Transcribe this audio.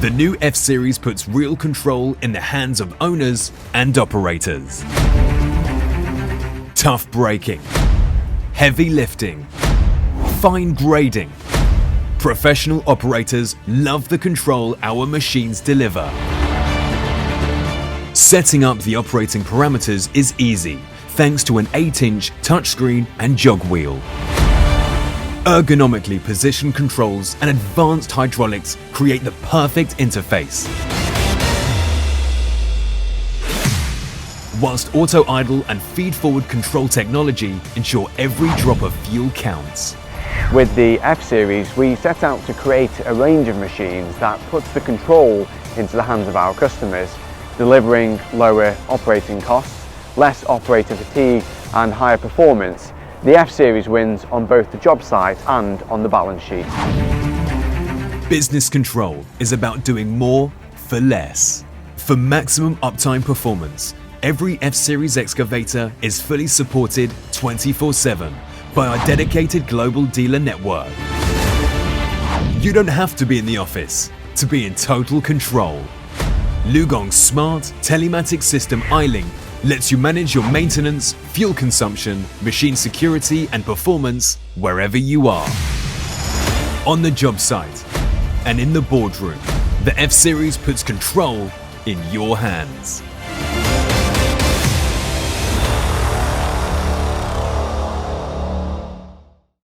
The new F-Series puts real control in the hands of owners and operators. Tough braking, heavy lifting, fine grading. Professional operators love the control our machines deliver. Setting up the operating parameters is easy, thanks to an 8-inch touchscreen and jog wheel. Ergonomically positioned controls and advanced hydraulics create the perfect interface. Whilst auto idle and feed forward control technology ensure every drop of fuel counts. With the F-Series, we set out to create a range of machines that puts the control into the hands of our customers, delivering lower operating costs, less operator fatigue and higher performance. The F-Series wins on both the job site and on the balance sheet. Business control is about doing more for less. For maximum uptime performance, every F-Series excavator is fully supported 24/7 by our dedicated global dealer network. You don't have to be in the office to be in total control. LiuGong's smart telematic system iLink lets you manage your maintenance, fuel consumption, machine security and performance wherever you are. On the job site and in the boardroom, the F-Series puts control in your hands.